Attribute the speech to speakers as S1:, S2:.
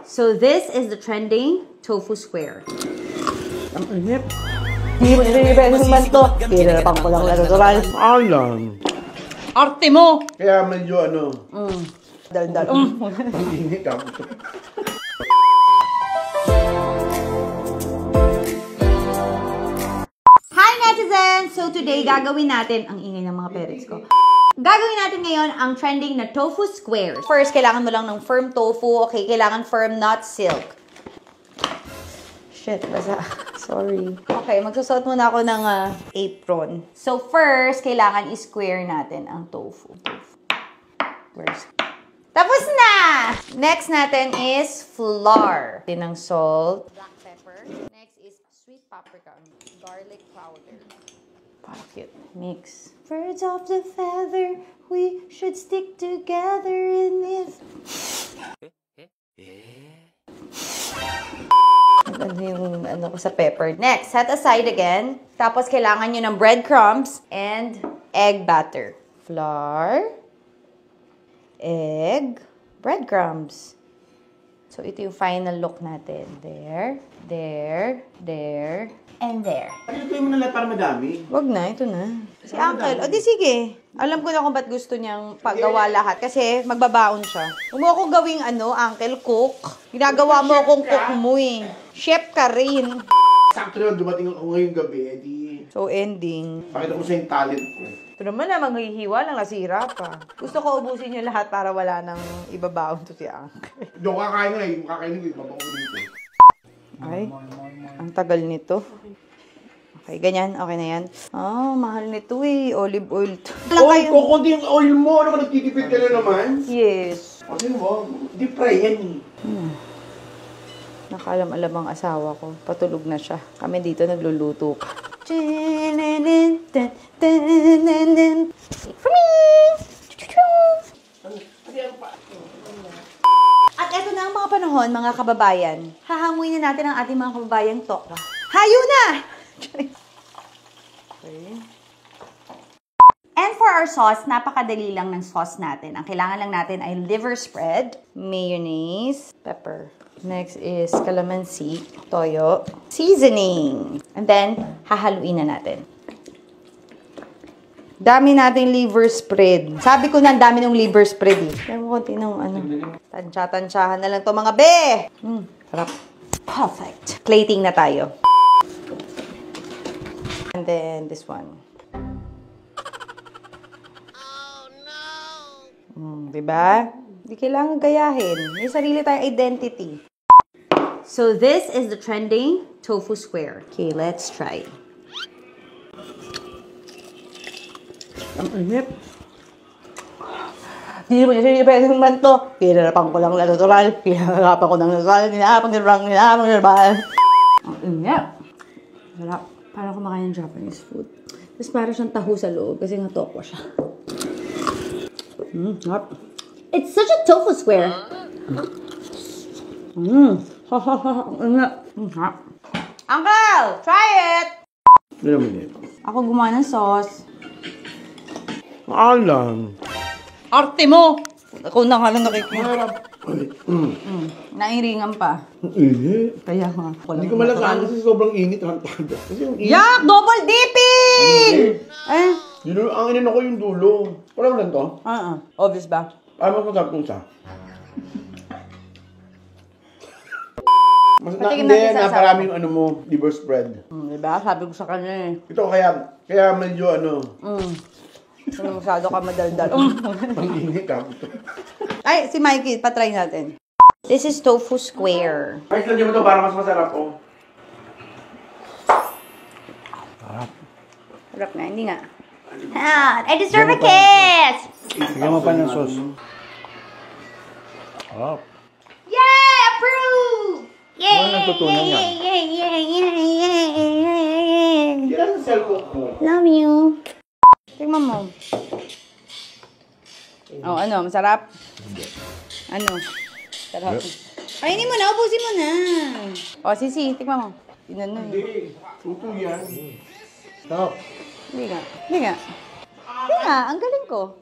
S1: So this is the trending tofu square.
S2: Ang inip. Hindi mo naman to. Pinarapang ko lang natural.
S3: Alam.
S1: Arte mo!
S3: Kaya medyo ano.
S2: Dal-dal.
S3: Ang init ako.
S1: Hi netizens! So today gagawin natin, ang ingay ng mga parents ko. Gagawin natin ngayon ang trending na tofu squares. First, kailangan mo lang ng firm tofu. Okay, kailangan firm, not silk. Shit, basa. Sorry. Okay, magsusot muna ako ng apron. So first, kailangan i-square natin ang tofu. Where's... Tapos na! Next natin is flour. Ng salt. Black pepper. Next is sweet paprika. Garlic powder. Para cute. Mix. Birds of the feather, we should stick together in this. Ano yung ano ko sa pepper. Next, set aside again. Tapos kailangan nyo ng breadcrumbs and egg batter. Flour, egg, breadcrumbs. So ito yung final look natin. There, there, there, and there.
S3: Ito mo na lahat para madami.
S1: Wag na, ito na. Si Uncle, o di sige. Alam ko na kung ba't gusto niyang paggawa lahat. Kasi magbabaon siya. Huwag mo akong gawing Uncle, cook. Ginagawa mo akong cook mo eh. Chef ka rin.
S3: Sakto naman, dumating ako ngayong gabi. Edi...
S1: So, ending.
S3: Pakita ko sa yung talent ko.
S1: Ito naman na, maghihiwa lang, nasira pa. Gusto ko ubusin niyo lahat para wala nang ibabaon to si Uncle.
S3: Doon kakain na eh. Kakain na babako ko dito.
S1: Ay, ang tagal nito. Okay, ganyan. Okay na yan. Ah, mahal nito eh. Olive oil.
S3: Oy, kukunti yung oil mo. Ano ka nagtitipid ka na naman?
S1: Yes.
S3: Kasi mo, deep fry yan eh.
S1: Nakalam-alam ang asawa ko. Patulog na siya. Kami dito nagluluto pa. At eto na ang mga panahon, mga kababayan. Hahanguin na natin ang ating mga kababayang tokwa. Hayo na! Okay. And for our sauce, napakadali lang ng sauce natin. Ang kailangan lang natin ay liver spread, mayonnaise, pepper. Next is calamansi, toyo, seasoning. And then, hahaluin na natin. Dami nating liver spread. Sabi ko na, dami ng liver spread eh. Kaya mo konti ng tansya-tansyahan na lang to mga be! Sarap. Perfect. Plating na tayo. And then, this one. Oh, no! Diba? Hindi kailangan gayahin. May sarili tayong identity. So, this is the trending tofu square. Okay, let's try.
S2: Ang inip. Hindi mo naman to. Pinarapang ko lang natural. Pinarapang ko ng natural. Pinarapang natural.
S1: Ang inip. Sarap. Parang kumakain ng Japanese food. Tapos parang siyang taho sa loob kasi nga tokwa siya.
S2: Sarap.
S1: It's such a tofu square. Uncle, try it!
S3: Ano naman yun?
S1: Ako gumawa ng sauce.
S3: Alam.
S1: Arte mo! Ako na nga lang nakikita.
S3: Harap.
S1: Nairingan pa.
S3: Ang init.
S1: Kaya nga.
S3: Hindi ko malakaan kasi sobrang init. Kasi yung init.
S1: Yak! Double dipping! Eh?
S3: Yun, ang inin ako yung dulo. Wala mo lang to?
S1: Obvious ba?
S3: Ay, mas masarap kong isa. Mas
S1: Patikim
S3: hindi,
S1: natin sa asawa
S3: naparami yung ano mo, liver spread.
S1: Diba? Sabi ko sa kanya eh.
S3: Ito kaya medyo ano.
S1: Masyado ka madaldal.
S3: Ang init ka.
S1: Ay, si Mikey, patry natin. This is tofu square.
S3: Ay, lagyan mo ito para mas masarap oh.
S1: Sarap na, hindi nga. I deserve a kiss!
S3: Bigyan mo pa ng sauce. Oh.
S1: Yay! Approve! Yay!
S3: Wala natutunan yan. Yan ang cellphone ko.
S1: Love you. Tingnan mo. Oh, ano? Masarap? Ano? Sarap. Kainin mo na, ubusin mo na. O, Sisi, tingnan mo. Tinan mo.
S3: Hindi. Tuto yan. Stop.
S1: Hindi nga. Hindi nga. Hindi nga, ang galing ko.